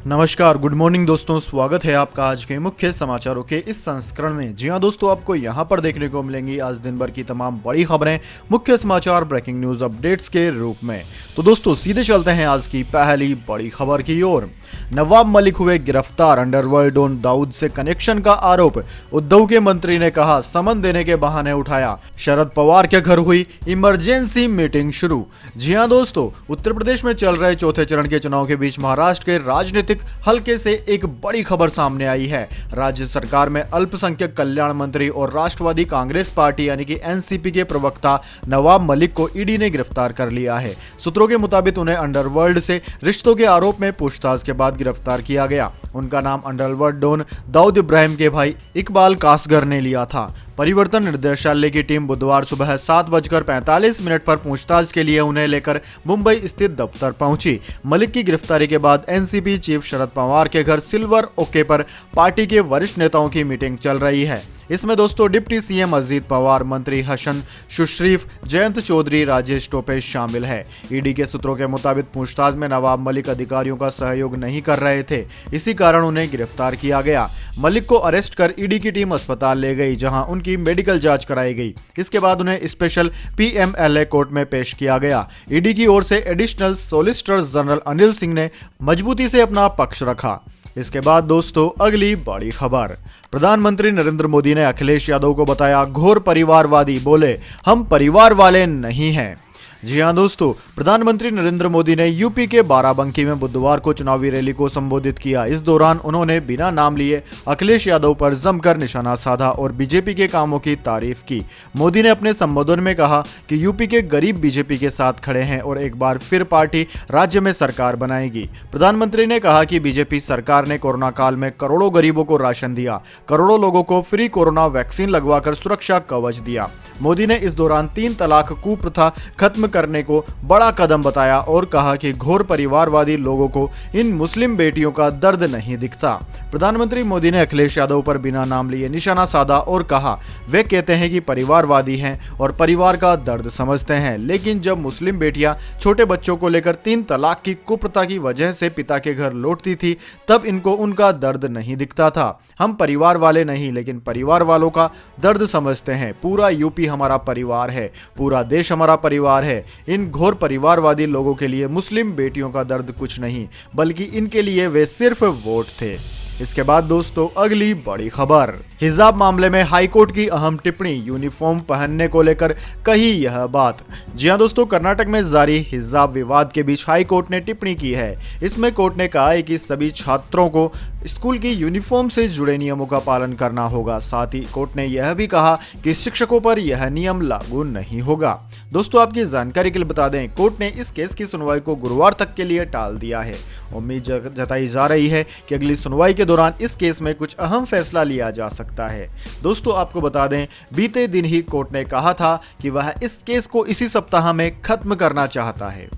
नमस्कार, good morning दोस्तों। स्वागत है आपका आज के मुख्य समाचारों के इस संस्करण में। जी हां दोस्तों, आपको यहां पर देखने को मिलेंगी आज दिन भर की तमाम बड़ी खबरें मुख्य समाचार ब्रेकिंग न्यूज अपडेट्स के रूप में। तो दोस्तों सीधे चलते हैं आज की पहली बड़ी खबर की ओर। नवाब मलिक हुए गिरफ्तार, अंडरवर्ल्ड डॉन दाऊद से कनेक्शन का आरोप। उद्धव के मंत्री ने कहा समन देने के बहाने उठाया। शरद पवार के घर हुई इमरजेंसी मीटिंग शुरू। जी हां दोस्तों, उत्तर प्रदेश में चल रहे चौथे चरण के चुनाव के बीच महाराष्ट्र के राजनीतिक हलके से एक बड़ी खबर सामने आई है। राज्य सरकार में अल्पसंख्यक कल्याण मंत्री और राष्ट्रवादी कांग्रेस पार्टी यानी कि एनसीपी के प्रवक्ता नवाब मलिक को ईडी ने गिरफ्तार कर लिया है। सूत्रों के मुताबिक उन्हें अंडरवर्ल्ड से रिश्तों के आरोप में पूछताछ के बाद गिरफ्तार किया गया। उनका नाम अंडरवर्ल्ड डॉन दाऊद इब्राहिम के भाई इकबाल कासगर ने लिया था। परिवर्तन निर्देशालय की टीम बुधवार सुबह 7:45 पर पूछताछ के लिए उन्हें लेकर मुंबई स्थित दफ्तर पहुंची। मलिक की गिरफ्तारी के बाद एनसीपी चीफ शरद पवार के घर सिल्वर ओके पर पार्टी के वरिष्ठ नेताओं की मीटिंग चल रही है। इसमें दोस्तों डिप्टी सीएम अजीत पवार, मंत्री हसन सुशरीफ, जयंत चौधरी, राजेश टोपे शामिल है। ईडी के सूत्रों के मुताबिक पूछताछ में नवाब मलिक अधिकारियों का सहयोग नहीं कर रहे थे, इसी कारण उन्हें गिरफ्तार किया गया। मलिक को अरेस्ट कर ईडी की टीम अस्पताल ले गई, जहां उनकी मेडिकल जांच कराई गई। इसके बाद उन्हें स्पेशल पीएमएलए कोर्ट में पेश किया गया। ईडी की ओर से additional solicitor general Anil Singh ने मजबूती से अपना पक्ष रखा। इसके बाद दोस्तों अगली बड़ी खबर। प्रधानमंत्री नरेंद्र मोदी ने अखिलेश यादव को बताया घोर परिवारवादी, बोले हम परिवार वाले नहीं हैं। जी हां दोस्तों, प्रधानमंत्री नरेंद्र मोदी ने यूपी के बाराबंकी में बुधवार को चुनावी रैली को संबोधित किया। इस दौरान उन्होंने बिना नाम लिए अखिलेश यादव पर जमकर निशाना साधा और बीजेपी के कामों की तारीफ की। मोदी ने अपने संबोधन में कहा कि यूपी के गरीब बीजेपी के साथ खड़े हैं और एक बार फिर पार्टी राज्य में सरकार बनाएगी। प्रधानमंत्री ने कहा कि बीजेपी सरकार ने कोरोना काल में करोड़ों गरीबों को राशन दिया, करोड़ों लोगों को फ्री कोरोना वैक्सीन लगवाकर सुरक्षा कवच दिया। मोदी ने इस दौरान 3 तलाक कुप्रथा खत्म करने को बड़ा कदम बताया और कहा कि घोर परिवारवादी लोगों को इन मुस्लिम बेटियों का दर्द नहीं दिखता। प्रधानमंत्री मोदी ने अखिलेश यादव पर बिना नाम लिए निशाना साधा और कहा वे कहते हैं कि परिवारवादी हैं और परिवार का दर्द समझते हैं, लेकिन जब मुस्लिम बेटियां छोटे बच्चों को लेकर 3 तलाक की कुप्रथा की वजह से पिता के घर लौटती थी, तब इनको उनका दर्द नहीं दिखता था। हम परिवार वाले नहीं, लेकिन परिवार वालों का दर्द समझते हैं। पूरा यूपी हमारा परिवार है, पूरा देश हमारा परिवार है। इन घोर परिवारवादी लोगों के लिए मुस्लिम बेटियों का दर्द कुछ नहीं, बल्कि इनके लिए वे सिर्फ वोट थे। इसके बाद दोस्तों अगली बड़ी खबर। हिजाब मामले में हाईकोर्ट की अहम टिप्पणी, यूनिफॉर्म पहनने को लेकर कही यह बात। जी हां दोस्तों, कर्नाटक में जारी हिजाब विवाद के बीच हाईकोर्ट ने टिप्पणी की है। इसमें कोर्ट ने कहा है कि सभी छात्रों को स्कूल की यूनिफॉर्म से जुड़े नियमों का पालन करना होगा। साथ ही कोर्ट ने यह भी कहा कि शिक्षकों पर यह नियम लागू नहीं होगा। दोस्तों आपकी जानकारी के लिए बता दें, कोर्ट ने इस केस की सुनवाई को गुरुवार तक के लिए टाल दिया है। उम्मीद जताई जा रही है कि अगली सुनवाई के दौरान इस केस में कुछ अहम फैसला लिया जा सकता है। दोस्तों आपको बता दें, बीते दिन ही कोर्ट ने कहा था कि वह इस केस को इसी सप्ताह में खत्म करना चाहता है।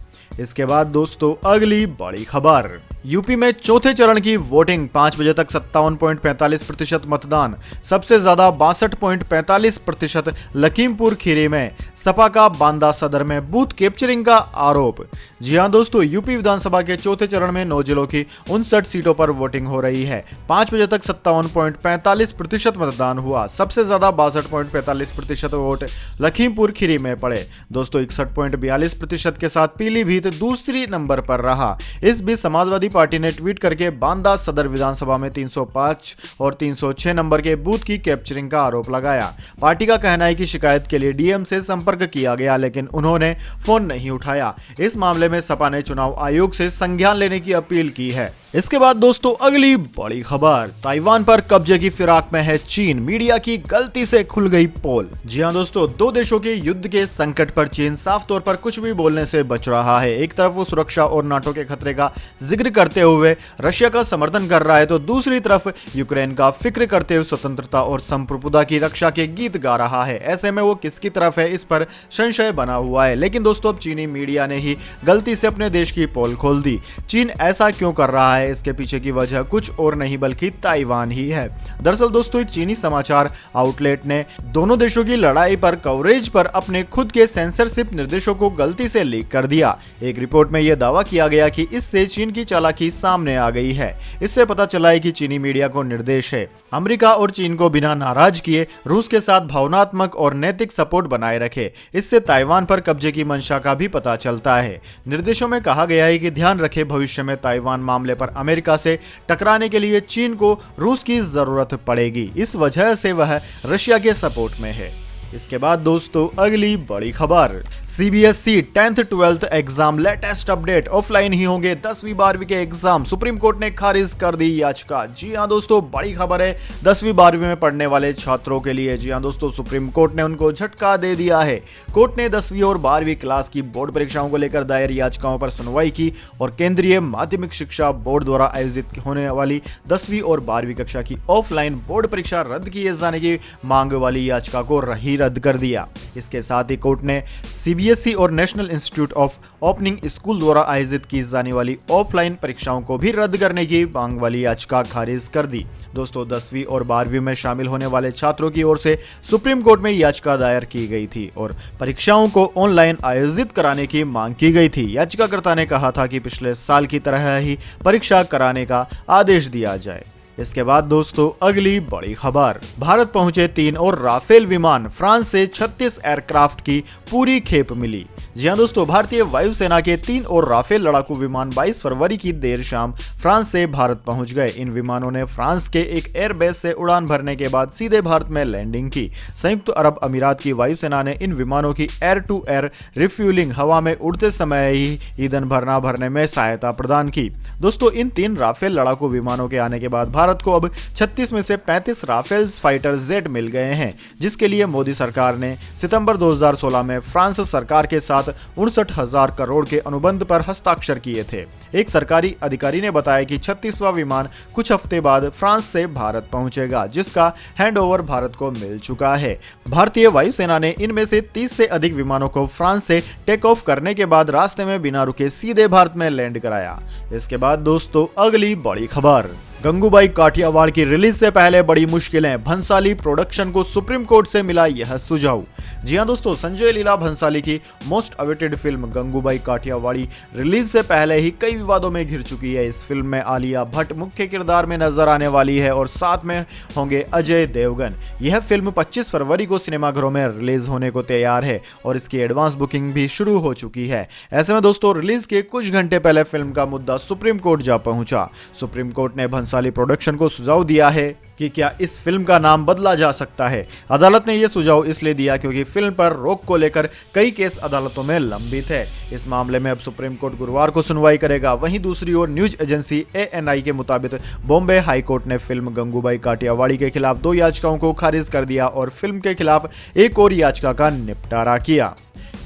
इसके बाद दोस्तों अगली बड़ी खबर। यूपी में चौथे चरण की वोटिंग 5 बजे तक 57.45% मतदान, सबसे ज्यादा 62.45% लखीमपुर खीरी में। सपा का बांदा सदर में बूथ कैप्चरिंग का आरोप। जी हां दोस्तों, यूपी विधानसभा के चौथे चरण में 9 जिलों की 59 सीटों पर वोटिंग हो रही है। 5 बजे तक 57.45% मतदान हुआ, सबसे ज्यादा 62.45% वोट लखीमपुर खीरी में पड़े। दोस्तों 61.42% के साथ पीलीभीत दूसरी नंबर पर रहा। इस बीच समाजवादी पार्टी ने ट्वीट करके बांदा सदर विधानसभा में 305 और 306 नंबर के बूथ की कैप्चरिंग का आरोप लगाया। पार्टी का कहना है कि शिकायत के लिए डीएम से संपर्क किया गया, लेकिन उन्होंने फोन नहीं उठाया। इस मामले में सपा ने चुनाव आयोग से संज्ञान लेने की अपील की है। इसके बाद दोस्तों अगली बड़ी खबर। ताइवान पर कब्जे की फिराक में है चीन, मीडिया की गलती से खुल गई पोल। जी हां दोस्तों, दो देशों के युद्ध के संकट पर चीन साफ तौर पर कुछ भी बोलने से बच रहा है। एक तरफ वो सुरक्षा और नाटो के खतरे का जिक्र करते हुए रशिया का समर्थन कर रहा है, तो दूसरी तरफ यूक्रेन का फिक्र करते हुए स्वतंत्रता और संप्रभुता की रक्षा के गीत गा रहा है। ऐसे में वो किसकी तरफ है, इस पर संशय बना हुआ है। लेकिन दोस्तों अब चीनी मीडिया ने ही गलती से अपने देश की पोल खोल दी। चीन ऐसा क्यों कर रहा है, है इसके पीछे की वजह कुछ और नहीं बल्कि ताइवान ही है। दरअसल दोस्तों एक चीनी समाचार आउटलेट ने दोनों देशों की लड़ाई पर कवरेज पर अपने खुद के सेंसरशिप निर्देशों को गलती से लीक कर दिया। एक रिपोर्ट में यह दावा किया गया कि इससे चीन की चालाकी सामने आ गई है। इससे पता चला है कि चीनी मीडिया को निर्देश है अमेरिका और चीन को बिना नाराज किए रूस के साथ भावनात्मक और नैतिक सपोर्ट बनाए रखे। इससे ताइवान पर कब्जे की मंशा का भी पता चलता है। निर्देशों में कहा गया है कि ध्यान रखें भविष्य में ताइवान मामले पर अमेरिका से टकराने के लिए चीन को रूस की जरूरत पड़ेगी। इस वजह से वह रशिया के सपोर्ट में है। इसके बाद दोस्तों अगली बड़ी खबर, CBSE 10th 12th exam latest update, offline ही होंगे 10वीं 12वीं के एग्जाम। सुप्रीम कोर्ट ने खारिज कर दी याचिका। जी हां दोस्तों बड़ी खबर है 10वीं 12वीं में पढ़ने वाले छात्रों के लिए। जी हां दोस्तों सुप्रीम कोर्ट ने उनको झटका दे दिया है। कोर्ट ने 10वीं और 12वीं क्लास की बोर्ड परीक्षाओं को लेकर दायर याचिकाओं पर सुनवाई की और केंद्रीय माध्यमिक शिक्षा बोर्ड द्वारा आयोजित होने वाली 10वीं और 12वीं कक्षा की ऑफलाइन बोर्ड परीक्षा रद्द किए जाने की मांग वाली याचिका को रद्द कर दिया। इसके साथ ही कोर्ट ने सीबीएसई और national institute of opening school द्वारा आयोजित की जाने वाली ऑफलाइन परीक्षाओं को भी रद्द करने की मांग वाली याचिका खारिज कर दी। दोस्तों 10वीं और 12वीं में शामिल होने वाले छात्रों की ओर से सुप्रीम कोर्ट में याचिका दायर की गई थी और परीक्षाओं को ऑनलाइन आयोजित कराने की मांग की गई थी। याचिकाकर्ता ने कहा था कि पिछले साल की तरह ही परीक्षा कराने का आदेश दिया जाए। इसके बाद दोस्तों अगली बड़ी खबर, भारत पहुंचे 3 और राफेल विमान, फ्रांस से 36 एयरक्राफ्ट की पूरी खेप मिली। जी हां दोस्तों भारतीय वायुसेना के 3 और राफेल लड़ाकू विमान 22 फरवरी की देर शाम फ्रांस से भारत पहुंच गए। इन विमानों ने फ्रांस के एक एयरबेस से उड़ान भरने के बाद सीधे भारत में लैंडिंग की। संयुक्त अरब अमीरात की वायुसेना ने इन विमानों की एयर टू एयर रिफ्यूलिंग, हवा में उड़ते समय ही ईंधन भरने में सहायता प्रदान की। दोस्तों इन 3 राफेल लड़ाकू विमानों के आने के बाद भारत को अब 36 में से 35 राफेल फाइटर जेट मिल गए हैं, जिसके लिए मोदी सरकार ने सितंबर 2016 में फ्रांस सरकार के साथ 59,000 करोड़ के अनुबंध पर हस्ताक्षर किए थे। एक सरकारी अधिकारी ने बताया कि 36वां विमान कुछ हफ्ते बाद फ्रांस से भारत पहुंचेगा, जिसका हैंडओवर भारत को मिल चुका है। भारतीय वायुसेना ने इनमें से 30 से अधिक विमानों को फ्रांस से टेक ऑफ करने के बाद रास्ते में बिना रुके सीधे भारत में लैंड कराया। इसके बाद दोस्तों अगली बड़ी खबर, गंगूबाई काठियावाड़ की रिलीज से पहले बड़ी मुश्किलें, भंसाली प्रोडक्शन को सुप्रीम कोर्ट से मिला यह सुझाव। जी हां दोस्तों संजय लीला भंसाली की most awaited film Gangubai Kathiawadi release से पहले ही कई विवादों में घिर चुकी है। इस फिल्म में आलिया भट्ट मुख्य किरदार में नजर आने वाली है और साथ में होंगे अजय देवगन। यह फिल्म 25 फरवरी को सिनेमाघरों में रिलीज होने को तैयार है और इसकी एडवांस बुकिंग भी शुरू हो चुकी है। ऐसे में दोस्तों रिलीज के कुछ घंटे पहले फिल्म का मुद्दा सुप्रीम कोर्ट जा पहुंचा। सुप्रीम कोर्ट ने भंसाली प्रोडक्शन को सुझाव दिया है कि क्या इस फिल्म का नाम बदला जा सकता है। अदालत ने यह सुझाव इसलिए दिया क्योंकि फिल्म पर रोक को लेकर कई केस अदालतों में लंबित है। इस मामले में अब सुप्रीम कोर्ट गुरुवार को सुनवाई करेगा। वहीं दूसरी ओर न्यूज एजेंसी ANI के मुताबिक बॉम्बे हाई कोर्ट ने फिल्म गंगूबाई काठियावाड़ी के खिलाफ 2 याचिकाओं को खारिज कर दिया और फिल्म के खिलाफ एक और याचिका का निपटारा किया।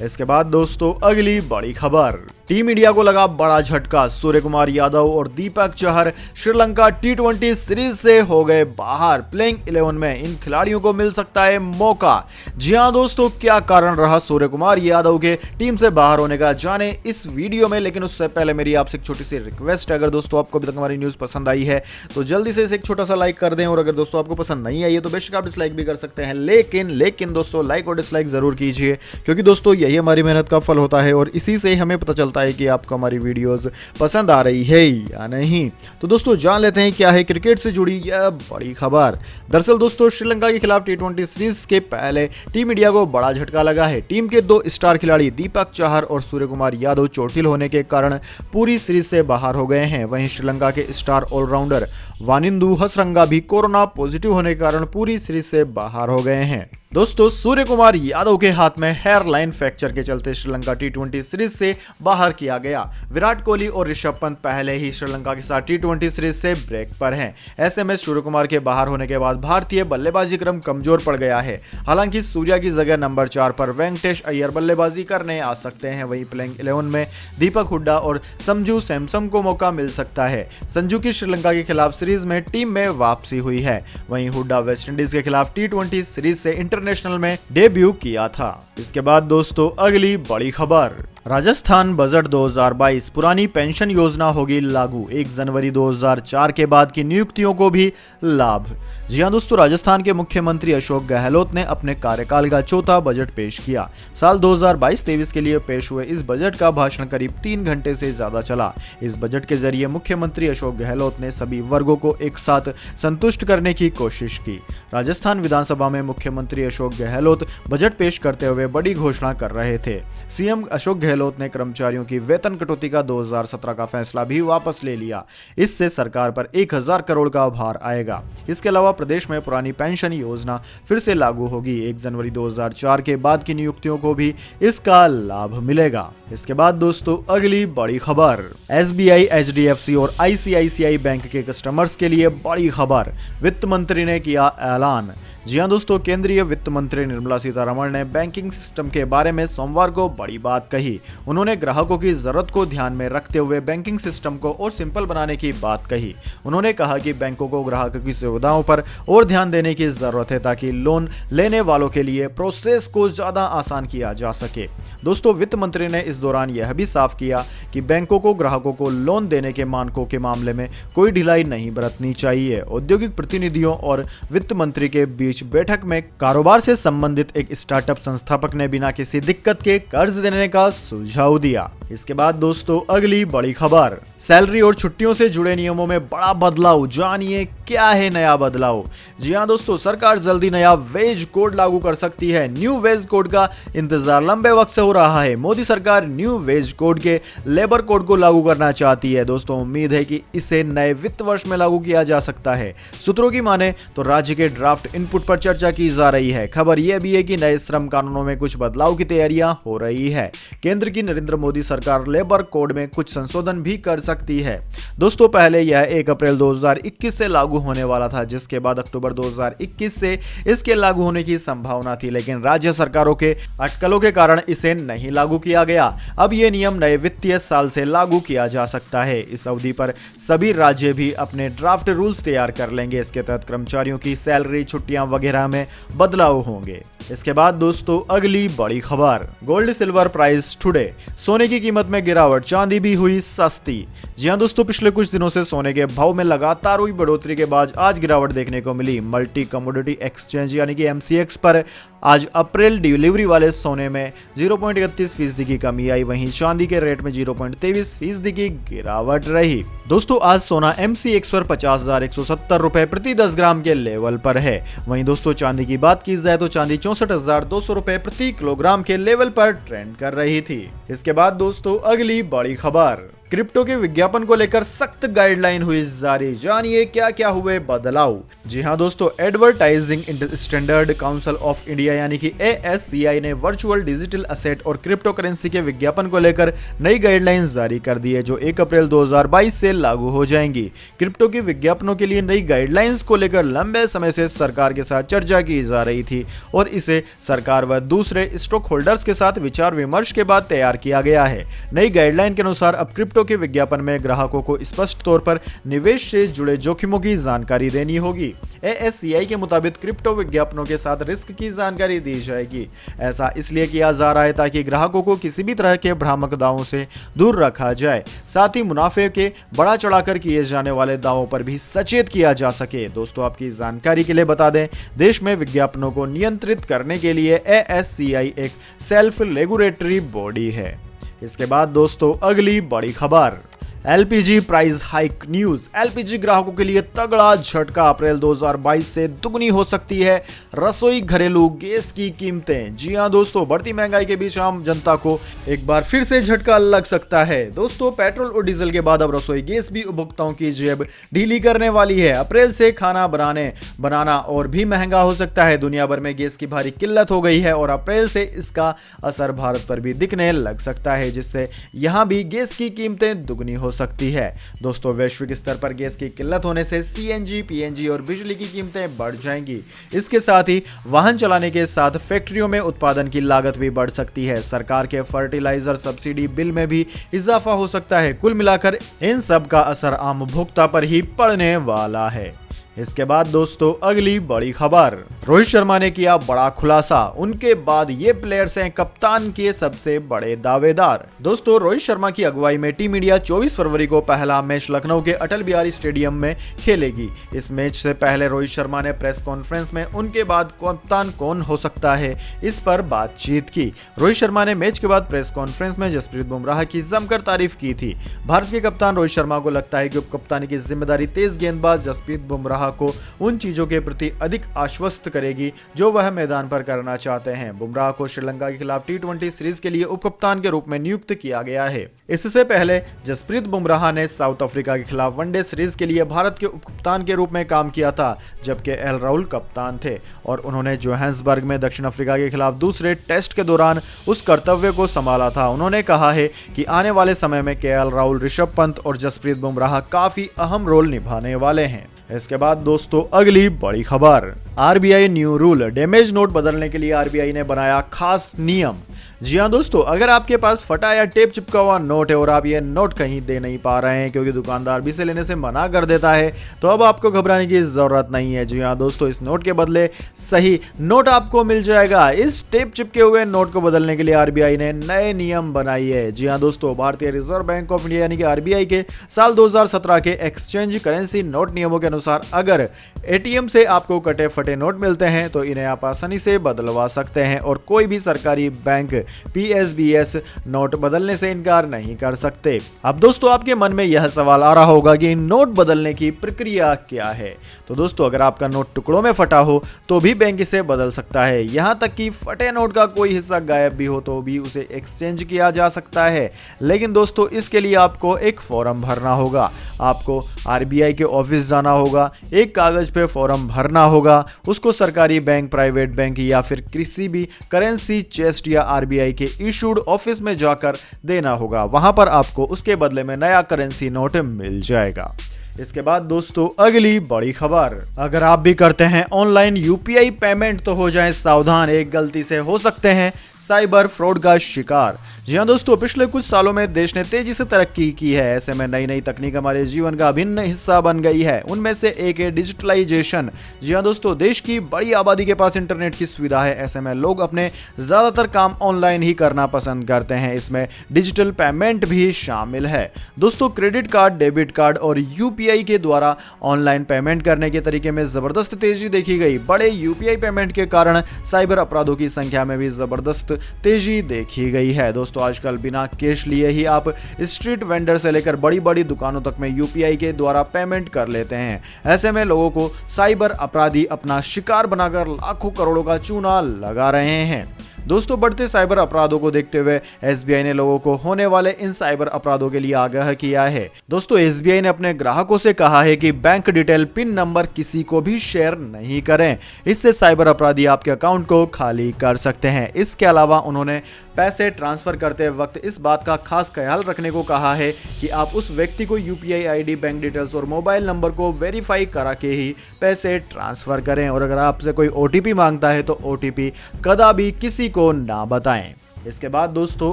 इसके बाद दोस्तों अगली बड़ी खबर, टीम इंडिया को लगा बड़ा झटका, सूर्यकुमार यादव और दीपक चहर श्रीलंका T20 सीरीज से हो गए बाहर। प्लेइंग 11 में इन खिलाड़ियों को मिल सकता है मौका। जी हां दोस्तों क्या कारण रहा सूर्यकुमार यादव के टीम से बाहर होने का, जाने इस वीडियो में। लेकिन उससे पहले मेरी आपसे एक छोटी सी रिक्वेस्ट है, अगर दोस्तों आपको अभी तक हमारी न्यूज पसंद आई है तो जल्दी से इसे एक छोटा सा लाइक कर दें और अगर दोस्तों आपको पसंद नहीं आई है तो बेशक आप डिसलाइक भी कर सकते हैं। लेकिन दोस्तों लाइक और डिसलाइक जरूर कीजिए क्योंकि दोस्तों यही हमारी मेहनत का फल होता है और इसी से हमें पता चलता है कि आपको हमारी वीडियोस पसंद आ रही है या नहीं। तो दोस्तों जान लेते हैं क्या है क्रिकेट से जुड़ी यह बड़ी खबर। दरअसल दोस्तों श्रीलंका के खिलाफ T20 सीरीज के पहले टीम इंडिया को बड़ा झटका लगा है। टीम के 2 स्टार खिलाड़ी दीपक चहर और सूर्यकुमार यादव चोटिल होने के कारण पूरी सीरीज से बाहर हो गए हैं। वहीं श्रीलंका के स्टार ऑलराउंडर वानिंदु हसरंगा भी कोरोना पॉजिटिव होने के कारण पूरी सीरीज से बाहर हो गए हैं। दोस्तों सूर्यकुमार यादव के हाथ में हेयरलाइन फ्रैक्चर के चलते श्रीलंका T20 सीरीज से बाहर किया गया। विराट कोहली और ऋषभ पंत पहले ही श्रीलंका के साथ T20 सीरीज से ब्रेक पर हैं। ऐसे में सूर्यकुमार के बाहर होने के बाद भारतीय बल्लेबाजी क्रम कमजोर पड़ गया है। हालांकि सूर्या की जगह नंबर 4 पर वेंकटेश अय्यर बल्लेबाजी करने आ सकते हैं। वहीं प्लेइंग 11 में दीपक हुड्डा और संजू सैमसन को मौका मिल सकता है। संजू की श्रीलंका के खिलाफ सीरीज में टीम में वापसी हुई है। वहीं हुड्डा वेस्टइंडीज के खिलाफ T20 सीरीज से इंटरनेशनल में डेब्यू किया था। इसके बाद दोस्तों अगली बड़ी खबर, राजस्थान बजट 2022 पुरानी पेंशन योजना होगी लागू, 1 जनवरी 2004 के बाद की नियुक्तियों को भी लाभ। जी हां दोस्तों, राजस्थान के मुख्यमंत्री अशोक गहलोत ने अपने कार्यकाल का चौथा बजट पेश किया। साल 2022-23 के लिए पेश हुए इस बजट का भाषण करीब 3 घंटे से ज्यादा चला। इस बजट के जरिए मुख्यमंत्री अशोक गहलोत ने सभी वर्गों को एक साथ संतुष्ट करने की कोशिश की। राजस्थान विधानसभा में मुख्यमंत्री अशोक गहलोत बजट पेश करते हुए बड़ी घोषणा कर रहे थे। सीएम अशोक गहलोत ने कर्मचारियों की वेतन कटौती का 2017 का फैसला भी वापस ले लिया। इससे सरकार पर 1000 करोड़ का भार आएगा। इसके अलावा प्रदेश में पुरानी पेंशन योजना फिर से लागू होगी। 1 जनवरी 2004 के बाद की नियुक्तियों को भी इसका लाभ मिलेगा। इसके बाद दोस्तों अगली बड़ी खबर, एसबीआई, एचडीएफसी और आईसीआईसीआई बैंक के कस्टमर्स के लिए बड़ी खबर, वित्त मंत्री ने किया ऐलान। जी हां दोस्तों, केंद्रीय वित्त मंत्री निर्मला सीतारमण ने बैंकिंग सिस्टम के बारे में सोमवार को बड़ी बात कही। उन्होंने ग्राहकों की जरूरत को ध्यान में रखते हुए बैंकिंग सिस्टम को और सिंपल बनाने की बात कही। उन्होंने कहा कि बैंकों को ग्राहकों की सुविधाओं पर और ध्यान देने की जरूरत है ताकि लोन लेने वालों के लिए प्रोसेस को ज्यादा आसान किया जा सके। दोस्तों, वित्त मंत्री ने इस दौरान यह भी साफ किया कि बैंकों को ग्राहकों को लोन देने के मानकों के मामले में कोई ढिलाई नहीं बरतनी चाहिए। औद्योगिक प्रतिनिधियों और वित्त मंत्री के बीच बैठक में कारोबार से संबंधित एक स्टार्टअप संस्थापक ने बिना किसी दिक्कत के कर्ज देने का सुझाव दिया। इसके बाद दोस्तों अगली बड़ी खबर, सैलरी और छुट्टियों से जुड़े नियमों में बड़ा बदलाव, जानिए क्या है नया बदलाव। जी हां दोस्तों, सरकार जल्दी नया वेज कोड लागू कर सकती है। न्यू वेज कोड का इंतजार लंबे वक्त से हो रहा है। मोदी सरकार न्यू वेज कोड के लेबर कोड को लागू करना चाहती है। दोस्तों, उम्मीद है कि इसे नए वित्त वर्ष में लागू किया जा सकता है। सूत्रों की माने तो राज्य के ड्राफ्ट इनपुट पर चर्चा की जा रही है। खबर यह भी है कि नए श्रम कानूनों में कुछ बदलाव की तैयारियां हो रही है। केंद्र की नरेंद्र मोदी सरकार लेबर कोड में कुछ संशोधन भी कर सकती है। दोस्तों, पहले यह 1 अप्रैल 2021 से लागू होने वाला था, जिसके बाद अक्टूबर 2021 से इसके लागू होने की संभावना थी, लेकिन राज्य सरकारों के अटकलों के कारण इसे नहीं लागू किया गया। अब यह नियम नए वित्तीय साल से लागू किया जा सकता है। इस अवधि पर सभी राज्य भी अपने ड्राफ्ट रूल्स तैयार कर लेंगे। इसके तहत कर्मचारियों की सैलरी, छुट्टियां वगैरह में बदलाव होंगे। इसके बाद दोस्तों अगली बड़ी खबर, गोल्ड सिल्वर प्राइस टुडे, सोने की कीमत में गिरावट, चांदी भी हुई सस्ती। जी हां दोस्तों, पिछले कुछ दिनों से सोने के भाव में लगातार हुई बढ़ोतरी के बाद आज गिरावट देखने को मिली। मल्टी कमोडिटी एक्सचेंज यानी कि एमसीएक्स पर आज अप्रैल डिलीवरी वाले सोने में 0.31% की कमी आई। वहीं चांदी के रेट में 0.23% की गिरावट रही। दोस्तों, आज सोना एमसीएक्स पर 50,170 रुपए प्रति 10 ग्राम के लेवल पर है। वहीं दोस्तों चांदी की बात की जाए तो चांदी 64,200 रुपए प्रति किलोग्राम के लेवल पर ट्रेंड कर रही थी। इसके बाद दोस्तों अगली बड़ी खबर, क्रिप्टो के विज्ञापन को लेकर सख्त गाइडलाइन हुई जारी, जानिए क्या क्या हुए बदलाव। जी हां दोस्तों, advertising standard council of India यानी कि ASCI ने वर्चुअल डिजिटल असेट और क्रिप्टो करेंसी के विज्ञापन को लेकर नई गाइडलाइंस जारी कर दी है, जो 1 अप्रैल 2022 से लागू हो जाएंगी। क्रिप्टो के विज्ञापनों के लिए नई गाइडलाइंस को लेकर लंबे समय से सरकार के साथ चर्चा की जा रही थी और इसे सरकार व दूसरे स्टॉक होल्डर्स के साथ विचार विमर्श के बाद तैयार किया गया है। नई गाइडलाइन के अनुसार अब क्रिप्टो के विज्ञापन में ग्राहकों को स्पष्ट तौर पर निवेश से जुड़े जोखिमों की जानकारी देनी होगी। ASCI के मुताबिक क्रिप्टो विज्ञापनों के साथ रिस्क की जानकारी दी जाएगी। ऐसा इसलिए किया जा रहा है ताकि ग्राहकों को किसी भी तरह के भ्रामक दावों से दूर रखा जाए। साथ ही मुनाफे के बढ़ा चढ़ाकर किए जाने वाले दावों पर भी सचेत किया जा सके। दोस्तों, आपकी जानकारी के लिए बता दें, देश में विज्ञापनों को नियंत्रित करने के लिए ASCI एक सेल्फ रेगुलेटरी बॉडी है। इसके बाद दोस्तों अगली बड़ी खबर, LPG price hike news, LPG ग्राहकों के लिए तगड़ा झटका, अप्रैल 2022 से दुगनी हो सकती है रसोई घरेलू गैस की कीमतें। जी हां दोस्तों, बढ़ती महंगाई के बीच आम जनता को एक बार फिर से झटका लग सकता है। दोस्तों, पेट्रोल और डीजल के बाद अब रसोई गैस भी उपभोक्ताओं की जेब ढीली करने वाली है। अप्रैल से खाना बनाना और भी महंगा हो सकता है। दुनिया भर में गैस की भारी किल्लत हो गई है और अप्रैल से इसका असर भारत पर भी दिखने लग सकता है, जिससे यहां भी गैस की कीमतें दुगनी हो सकती है। दोस्तों, वैश्विक स्तर पर गैस की किल्लत होने से सीएनजी, पीएनजी और बिजली की कीमतें बढ़ जाएंगी। इसके साथ ही वाहन चलाने के साथ फैक्ट्रियों में उत्पादन की लागत भी बढ़ सकती है। सरकार के फर्टिलाइजर सब्सिडी बिल में भी इजाफा हो सकता है। कुल मिलाकर इन सब का असर आम उपभोक्ता पर ही पड़ने वाला है। इसके बाद दोस्तों अगली बड़ी खबर, रोहित शर्मा ने किया बड़ा खुलासा, उनके बाद ये प्लेयर्स हैं कप्तान के सबसे बड़े दावेदार। दोस्तों, रोहित शर्मा की अगुवाई में टीम इंडिया 24 फरवरी को पहला मैच लखनऊ के अटल बिहारी स्टेडियम में खेलेगी। इस मैच से पहले रोहित शर्मा ने प्रेस कॉन्फ्रेंस में उनके बाद कप्तान कौन हो सकता है इस पर बातचीत की। रोहित शर्मा ने मैच के बाद प्रेस कॉन्फ्रेंस में जसप्रीत बुमराह की जमकर तारीफ की थी। भारत के कप्तान रोहित शर्मा को लगता है कि उप कप्तानी की जिम्मेदारी तेज गेंदबाज जसप्रीत बुमराह को उन चीजों के प्रति अधिक आश्वस्त करेगी जो वह मैदान पर करना चाहते हैं। बुमराह को श्रीलंका के खिलाफ टी20 सीरीज के लिए उपकप्तान के रूप में नियुक्त किया गया है। इससे पहले जसप्रीत बुमराह ने साउथ अफ्रीका के खिलाफ वनडे सीरीज के लिए भारत के उपकप्तान के रूप में काम किया था, जबकि एल राहुल कप्तान थे और उन्होंने जोहान्सबर्ग में दक्षिण अफ्रीका के खिलाफ दूसरे टेस्ट के दौरान उस कर्तव्य को संभाला था। उन्होंने कहा है कि आने वाले समय में केएल राहुल, ऋषभ पंत और जसप्रीत बुमराह काफी अहम रोल निभाने वाले हैं। इसके बाद दोस्तों, अगली बड़ी खबर, RBI new rule, damage note बदलने के लिए आरबीआई ने बनाया खास नियम। जी हाँ दोस्तों, अगर आपके पास फटा या टेप चिपका हुआ नोट है और आप ये नोट कहीं दे नहीं पा रहे हैं क्योंकि दुकानदार भी इसे लेने से मना कर देता है, तो अब आपको घबराने की जरूरत नहीं है। जी हाँ दोस्तों, इस नोट के बदले सही नोट आपको मिल जाएगा। इस टेप चिपके हुए नोट को बदलने के लिए आरबीआई ने नए नियम बनाए है। जी हाँ दोस्तों, भारतीय रिजर्व बैंक ऑफ इंडिया यानी कि आरबीआई के साल 2017 के एक्सचेंज करेंसी नोट नियमों के अनुसार अगर एटीएम से आपको कटे फटे नोट मिलते हैं तो इन्हें आप आसानी से बदलवा सकते हैं और कोई भी सरकारी बैंक पीएसबीएस नोट बदलने से इनकार नहीं कर सकते। अब दोस्तों, आपके मन में यह सवाल आ रहा होगा कि नोट बदलने की प्रक्रिया क्या है। तो दोस्तों, अगर आपका नोट टुकड़ों में फटा हो तो भी बैंक इसे बदल सकता है। यहां तक कि फटे नोट का कोई हिस्सा गायब भी हो तो भी उसे एक्सचेंज किया जा सकता है। लेकिन दोस्तों, इसके लिए आपको एक फॉर्म भरना होगा। आपको आरबीआई के ऑफिस जाना होगा, एक कागज पे फॉर्म भरना होगा, उसको सरकारी बैंक, प्राइवेट बैंक या फिर किसी भी करेंसी चेस्ट या आरबीआई के इशूड ऑफिस में जाकर देना होगा। वहां पर आपको उसके बदले में नया करेंसी नोट मिल जाएगा। इसके बाद दोस्तों, अगली बड़ी खबर, अगर आप भी करते हैं ऑनलाइन यूपीआई पेमेंट तो हो जाएं सावधान, एक गलती से हो सकते हैं साइबर फ्रॉड का शिकार। जी हाँ दोस्तों, पिछले कुछ सालों में देश ने तेजी से तरक्की की है। ऐसे में नई नई तकनीक हमारे जीवन का अभिन्न हिस्सा बन गई है। उनमें से एक है डिजिटलाइजेशन। जी हाँ दोस्तों, देश की बड़ी आबादी के पास इंटरनेट की सुविधा है। ऐसे में लोग अपने ज्यादातर काम ऑनलाइन ही करना पसंद करते हैं। इसमें डिजिटल पेमेंट भी शामिल है। दोस्तों, क्रेडिट कार्ड, डेबिट कार्ड और यूपीआई के द्वारा ऑनलाइन पेमेंट करने के तरीके में जबरदस्त तेजी देखी गई। बड़े यूपीआई पेमेंट के कारण साइबर अपराधों की संख्या में भी जबरदस्त तेजी देखी गई है। दोस्तों, आजकल बिना कैश लिए ही आप स्ट्रीट वेंडर से लेकर बड़ी बड़ी दुकानों तक में यूपीआई के द्वारा पेमेंट कर लेते हैं। ऐसे में लोगों को साइबर अपराधी अपना शिकार बनाकर लाखों करोड़ों का चूना लगा रहे हैं। दोस्तों, बढ़ते साइबर अपराधों को देखते हुए एसबीआई ने लोगों को होने वाले इन साइबर अपराधों के लिए आगाह किया है। दोस्तों, एसबीआई ने अपने ग्राहकों से कहा है कि बैंक डिटेल, पिन नंबर किसी को भी शेयर नहीं करें। इससे साइबर अपराधी आपके अकाउंट को खाली कर सकते हैं। इसके अलावा उन्होंने पैसे ट्रांसफर करते वक्त इस बात का खास ख्याल रखने को कहा है कि आप उस व्यक्ति को यूपीआई आईडी, बैंक डिटेल्स और मोबाइल नंबर को वेरीफाई करा के ही पैसे ट्रांसफर करें और अगर आपसे कोई ओटीपी मांगता है तो ओटीपी कदापि किसी को ना बताएं। इसके बाद दोस्तों,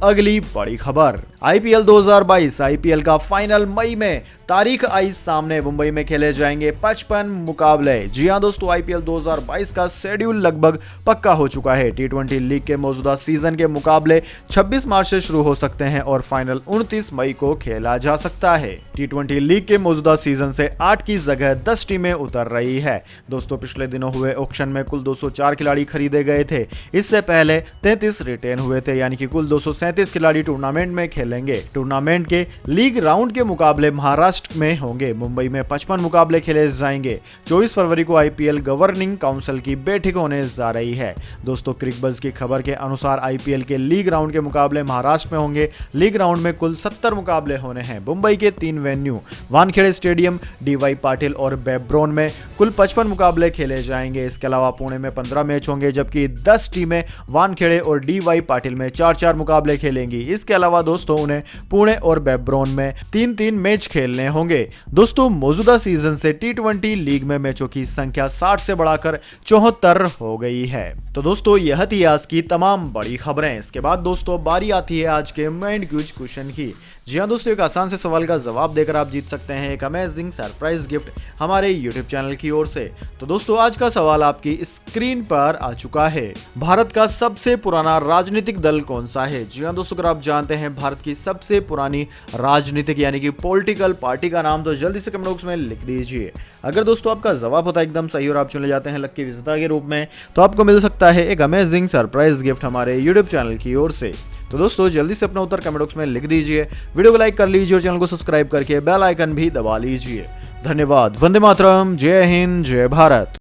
अगली बड़ी खबर, आईपीएल 2022 आईपीएल का फाइनल मई में तारीख आई सामने। मुंबई में खेले जाएंगे 55 मुकाबले। जी हां दोस्तों, आईपीएल 2022 का शेड्यूल लगभग पक्का हो चुका है। टी20 लीग के मौजूदा सीजन के मुकाबले 26 मार्च से शुरू हो सकते हैं और फाइनल 29 मई को खेला जा सकता है। टी20 लीग के मौजूदा सीजन से 8 की जगह 10 टीमें उतर रही है। दोस्तों, पिछले दिनों हुए ऑक्शन में कुल 204 खिलाड़ी खरीदे गए थे। इससे पहले 33 रिटेन हुए थे, यानी कि कुल 237 खिलाड़ी टूर्नामेंट में खेलेंगे। टूर्नामेंट के लीग राउंड के मुकाबले महाराष्ट्र में होंगे। मुंबई में 55 मुकाबले खेले जाएंगे। 24 फरवरी को आईपीएल गवर्निंग काउंसिल की बैठक होने जा रही है। दोस्तों, क्रिकबज़ की खबर के अनुसार आईपीएल के लीग राउंड के मुकाबले महाराष्ट्र में होंगे। लीग राउंड में कुल 70 मुकाबले होने हैं। मुंबई के 3 venues, Wankhede stadium, DY Patil और बेब्रोन में कुल 55 मुकाबले खेले जाएंगे। इसके अलावा पुणे में 15 मैच होंगे, जबकि 10 टीमें वानखेड़े और डीवाई पाटिल में 4-4 मुकाबले खेलेंगी। इसके अलावा दोस्तों, उन्हें पुणे और बेब्रोन में 3-3 मैच खेलने होंगे। दोस्तों, मौजूदा सीजन से टी20 लीग में मैचों की संख्या 60 से बढ़ाकर 74 हो गई है। तो दोस्तों, यह थी आज की तमाम बड़ी खबरें। इसके बाद दोस्तों, बारी आती है आज के मेन क्विज क्वेश्चन की। जी हाँ दोस्तों, एक आसान से सवाल का जवाब देकर आप जीत सकते हैं एक अमेजिंग सरप्राइज गिफ्ट हमारे यूट्यूब चैनल की ओर से। तो दोस्तों, आज का सवाल आपकी स्क्रीन पर आ चुका है। भारत का सबसे पुराना राजनीतिक दल कौन सा है? जी हाँ दोस्तों, अगर आप जानते हैं भारत की सबसे पुरानी राजनीतिक यानी कि पॉलिटिकल पार्टी का नाम, तो जल्दी से कमेंट बॉक्स में लिख दीजिए। अगर दोस्तों आपका जवाब होता है एकदम सही और आप चुने जाते हैं लकी विजेता के रूप में, तो आपको मिल सकता है एक अमेजिंग सरप्राइज गिफ्ट हमारे यूट्यूब चैनल की ओर से। तो दोस्तों जल्दी से अपना उत्तर कमेंट बॉक्स में लिख दीजिए, वीडियो को लाइक कर लीजिए और चैनल को सब्सक्राइब करके बेल आइकन भी दबा लीजिए। धन्यवाद। वंदे मातरम। जय हिंद, जय भारत।